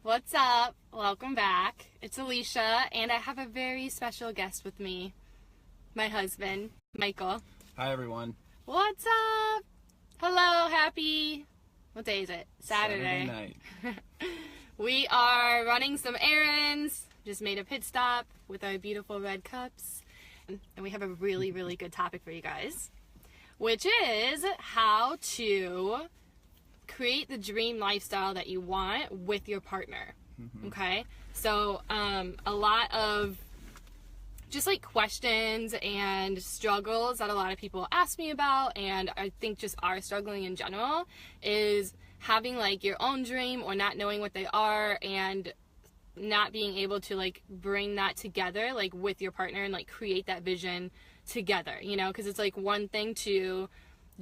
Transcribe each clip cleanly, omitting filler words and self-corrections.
What's up? Welcome back. It's Alisha, and I have a very special guest with me, my husband, Michael. Hi, everyone. What's up? Hello, happy... What day is it? Saturday night. We are running some errands. Just made a pit stop with our beautiful red cups. And we have a really, really good topic for you guys, which is how to create the dream lifestyle that you want with your partner. Okay? So, a lot of just like questions and struggles that a lot of people ask me about, and I think just are struggling in general, is having like your own dream or not knowing what they are and not being able to like bring that together like with your partner and like create that vision together, you know, because it's like one thing to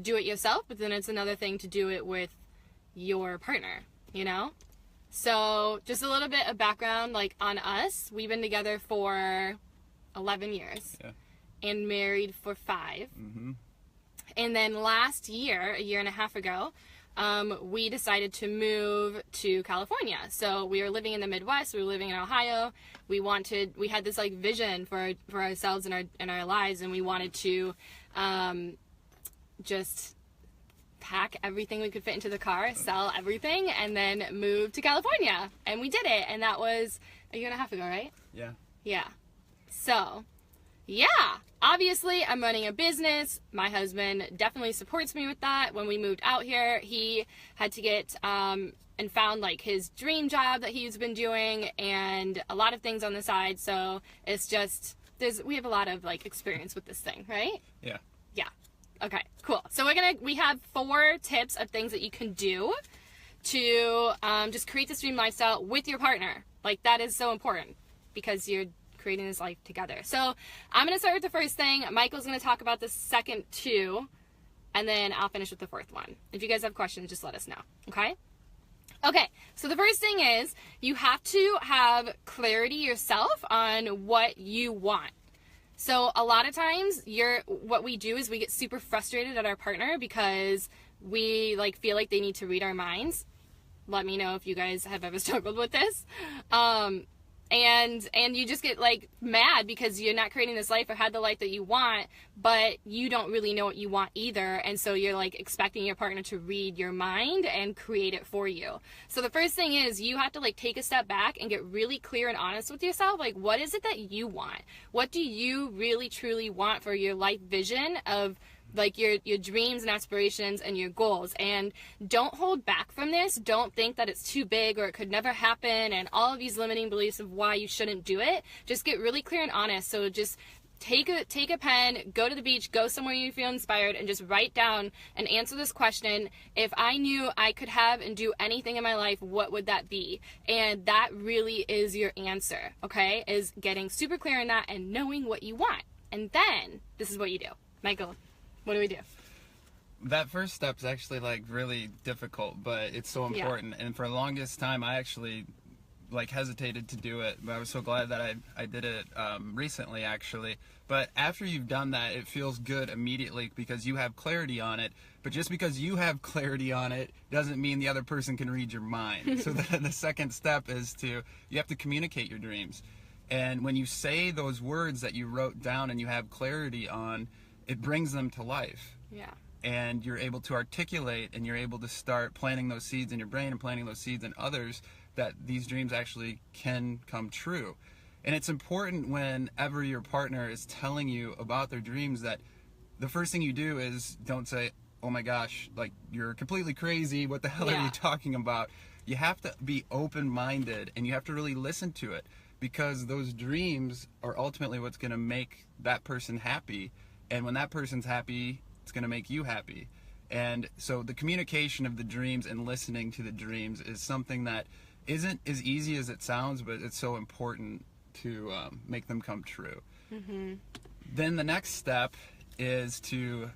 do it yourself, but then it's another thing to do it with your partner, you know? So just a little bit of background like on us. We've been together for 11 years and married for 5. And then last year, a year and a half ago, we decided to move to California. So we were living in the Midwest. We were living in Ohio. We had this like vision for ourselves and our lives, and we wanted to just pack everything we could fit into the car, sell everything, and then move to California. And we did it, and that was a year and a half ago, right? Yeah. So, yeah, obviously I'm running a business. My husband definitely supports me with that. When we moved out here, he had to get and found like his dream job that he's been doing and a lot of things on the side. So it's just, we have a lot of like experience with this thing, right? Yeah. Okay, cool. So we have 4 tips of things that you can do to just create this dream lifestyle with your partner. Like that is so important because you're creating this life together. So I'm going to start with the first thing. Michael's going to talk about the second 2, and then I'll finish with the 4th one. If you guys have questions, just let us know. Okay? Okay, so the first thing is you have to have clarity yourself on what you want. So a lot of times what we do is we get super frustrated at our partner because we like feel like they need to read our minds. Let me know if you guys have ever struggled with this. And you just get like mad because you're not creating this life or had the life that you want, but you don't really know what you want either. And so you're like expecting your partner to read your mind and create it for you. So the first thing is you have to like take a step back and get really clear and honest with yourself. Like, what is it that you want? What do you really truly want for your life vision of like your dreams and aspirations and your goals? And don't hold back from this. Don't think that it's too big or it could never happen and all of these limiting beliefs of why you shouldn't do it. Just get really clear and honest. So just take a pen, go to the beach, go somewhere you feel inspired, and just write down and answer this question. If I knew I could have and do anything in my life, what would that be? And that really is your answer, okay? Is getting super clear on that and knowing what you want. And then this is what you do. Michael, what do we do? That first step is actually like really difficult, but it's so important. And for the longest time, I actually like hesitated to do it, but I was so glad that I did it recently actually. But after you've done that, it feels good immediately because you have clarity on it. But just because you have clarity on it doesn't mean the other person can read your mind. So the second step is you have to communicate your dreams. And when you say those words that you wrote down and you have clarity on, it brings them to life. Yeah. And you're able to articulate and you're able to start planting those seeds in your brain and planting those seeds in others that these dreams actually can come true. And it's important whenever your partner is telling you about their dreams that the first thing you do is don't say, oh my gosh, like you're completely crazy. What the hell are you talking about? You have to be open-minded and you have to really listen to it because those dreams are ultimately what's going to make that person happy. And when that person's happy, it's going to make you happy. And so the communication of the dreams and listening to the dreams is something that isn't as easy as it sounds, but it's so important to make them come true. Then the next step is to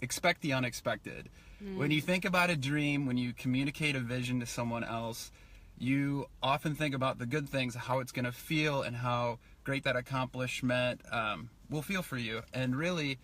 expect the unexpected. When you think about a dream, when you communicate a vision to someone else, you often think about the good things, how it's going to feel and how great that accomplishment will feel for you. And really,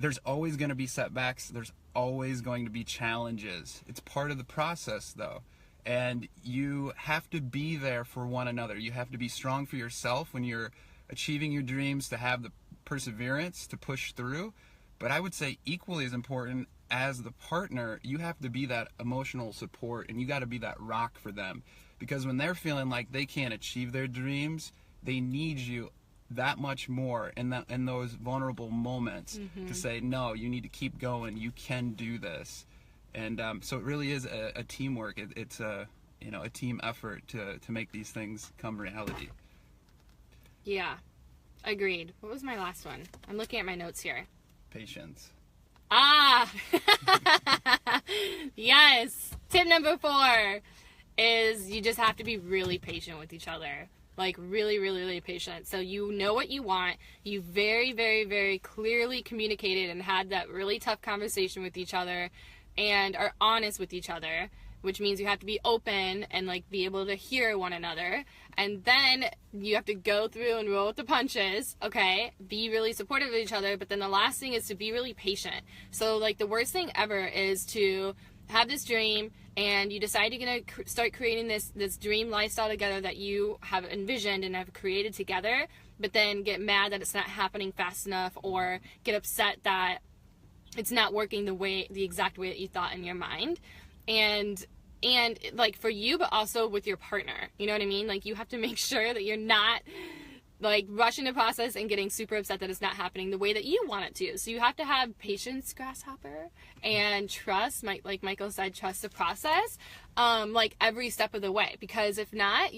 there's always going to be setbacks. There's always going to be challenges. It's part of the process, though. And you have to be there for one another. You have to be strong for yourself when you're achieving your dreams, to have the perseverance to push through. But I would say equally as important, as the partner, you have to be that emotional support, and you got to be that rock for them. Because when they're feeling like they can't achieve their dreams, they need you that much more in those vulnerable moments to say, no, you need to keep going. You can do this. And so it really is a teamwork. It's a team effort to make these things come reality. Yeah, agreed. What was my last one? I'm looking at my notes here. Patience. Ah, yes. Tip number 4 is you just have to be really patient with each other. Like really, really, really patient. So you know what you want. You very, very, very clearly communicated and had that really tough conversation with each other and are honest with each other, which means you have to be open and like be able to hear one another. And then you have to go through and roll with the punches, okay? Be really supportive of each other. But then the last thing is to be really patient. So like the worst thing ever is to have this dream and you decide you're going to start creating this dream lifestyle together that you have envisioned and have created together, but then get mad that it's not happening fast enough, or get upset that it's not working the exact way that you thought in your mind. And like for you, but also with your partner, you know what I mean? Like you have to make sure that you're not like rushing the process and getting super upset that it's not happening the way that you want it to. So you have to have patience, grasshopper, and trust, like Michael said, trust the process, like every step of the way. Because if not,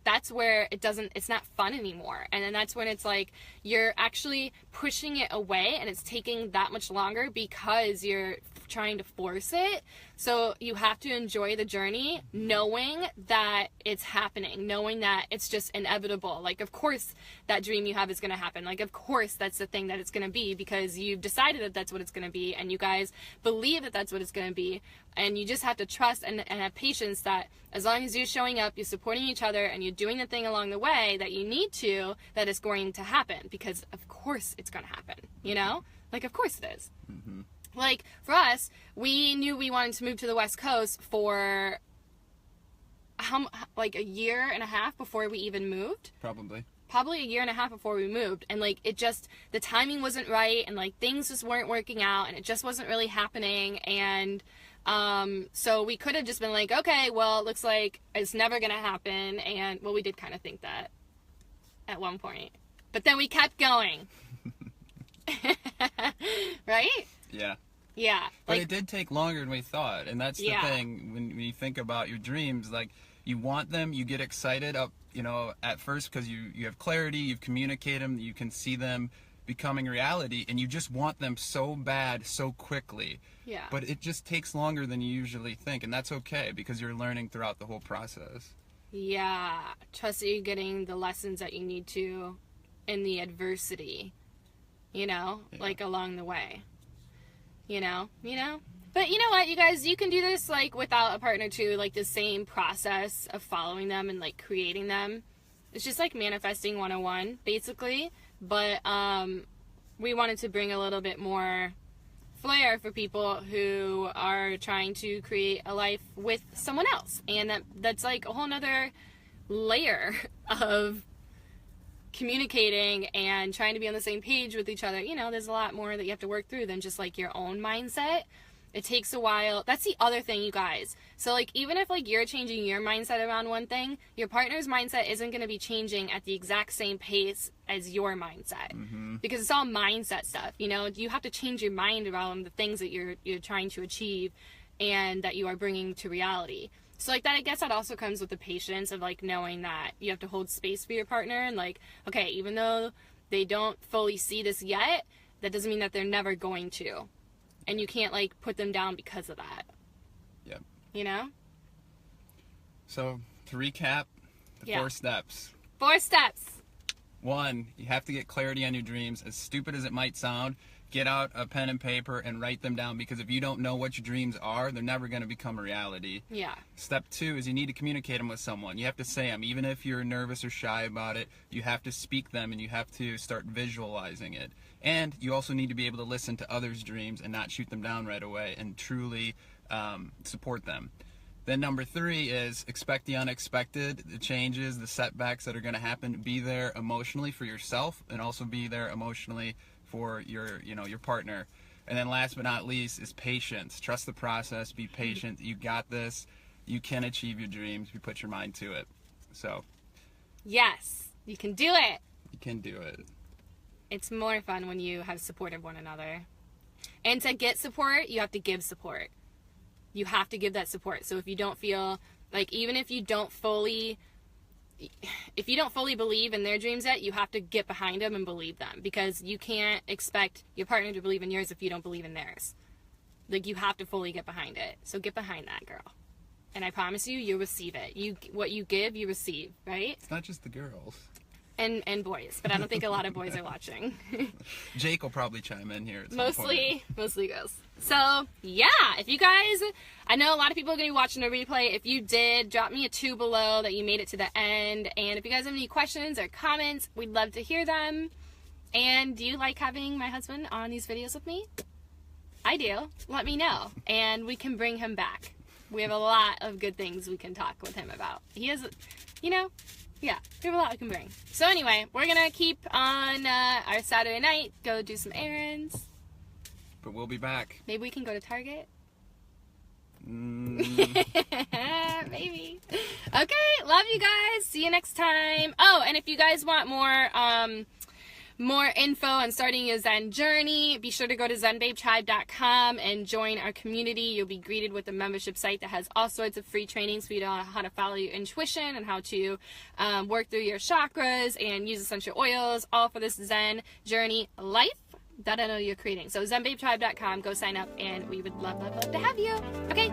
that's where it's not fun anymore. And then that's when it's like you're actually pushing it away and it's taking that much longer because you're trying to force it. So you have to enjoy the journey, knowing that it's happening, knowing that it's just inevitable. Like, of course, that dream you have is going to happen. Like, of course, that's the thing that it's going to be, because you've decided that that's what it's going to be, and you guys believe that that's what it's going to be. And you just have to trust and have patience that as long as you're showing up, you're supporting each other, and you're doing the thing along the way that you need to, that it's going to happen. Because, of course, it's going to happen, you know? Like, of course it is. Mm-hmm. Like, for us, we knew we wanted to move to the West Coast for like a year and a half before we even moved. Probably a year and a half before we moved. And like, the timing wasn't right, and like things just weren't working out, and it just wasn't really happening. And so we could have just been like, okay, well, it looks like it's never gonna happen. And well, we did kind of think that at one point, but then we kept going. Right? Yeah. But it did take longer than we thought, and that's the thing. When you think about your dreams, like, you want them, you get excited up, at first, because you have clarity, you've communicated them, you can see them becoming reality, and you just want them so bad so quickly. Yeah. But it just takes longer than you usually think, and that's okay, because you're learning throughout the whole process. Yeah. Trust that you're getting the lessons that you need to in the adversity, like along the way. But you know what, you guys, you can do this like without a partner too, like the same process of following them and like creating them. It's just like manifesting 101 basically, but we wanted to bring a little bit more flair for people who are trying to create a life with someone else, and that's like a whole nother layer of communicating and trying to be on the same page with each other. There's a lot more that you have to work through than just like your own mindset. It takes a while. That's the other thing, you guys. So like, even if like you're changing your mindset around one thing, your partner's mindset isn't going to be changing at the exact same pace as your mindset. Mm-hmm. Because it's all mindset stuff. You have to change your mind around the things that you're trying to achieve and that you are bringing to reality. So like that, I guess that also comes with the patience of like knowing that you have to hold space for your partner, and like, okay, even though they don't fully see this yet, that doesn't mean that they're never going to. And you can't like put them down because of that. Yep. So to recap, the 4 steps. 4 steps. 1, you have to get clarity on your dreams. As stupid as it might sound, get out a pen and paper and write them down, because if you don't know what your dreams are, they're never going to become a reality. Yeah. Step 2 is you need to communicate them with someone. You have to say them. Even if you're nervous or shy about it, you have to speak them, and you have to start visualizing it. And you also need to be able to listen to others' dreams and not shoot them down right away, and truly support them. Then number 3 is expect the unexpected, the changes, the setbacks that are going to happen. Be there emotionally for yourself, and also be there emotionally for your partner. And then last but not least is patience. Trust the process. Be patient. You got this. You can achieve your dreams if you put your mind to it. So, yes, you can do it. you can do it. It's more fun when you have support of one another. And to get support, you have to give support. You have to give that support. So if you don't feel like, even if you don't fully believe in their dreams yet, you have to get behind them and believe them, because you can't expect your partner to believe in yours if you don't believe in theirs. Like, you have to fully get behind it. So get behind that, girl. And I promise you, you'll receive it. What you give, you receive, right? It's not just the girls. And boys, but I don't think a lot of boys are watching. Jake will probably chime in here at some point. Mostly girls. So, yeah, if you guys, I know a lot of people are going to be watching the replay. If you did, drop me a 2 below that you made it to the end. And if you guys have any questions or comments, we'd love to hear them. And do you like having my husband on these videos with me? I do. Let me know. And we can bring him back. We have a lot of good things we can talk with him about. He has, yeah, we have a lot we can bring. So anyway, we're going to keep on our Saturday night, go do some errands. But we'll be back. Maybe we can go to Target. Mm. Maybe. Okay, love you guys. See you next time. Oh, and if you guys want more info on starting your Zen journey, be sure to go to zenbabetribe.com and join our community. You'll be greeted with a membership site that has all sorts of free trainings for you to know how to follow your intuition and how to work through your chakras and use essential oils, all for this Zen journey life that I know you're creating. So zenbabetribe.com, go sign up, and we would love to have you. Okay,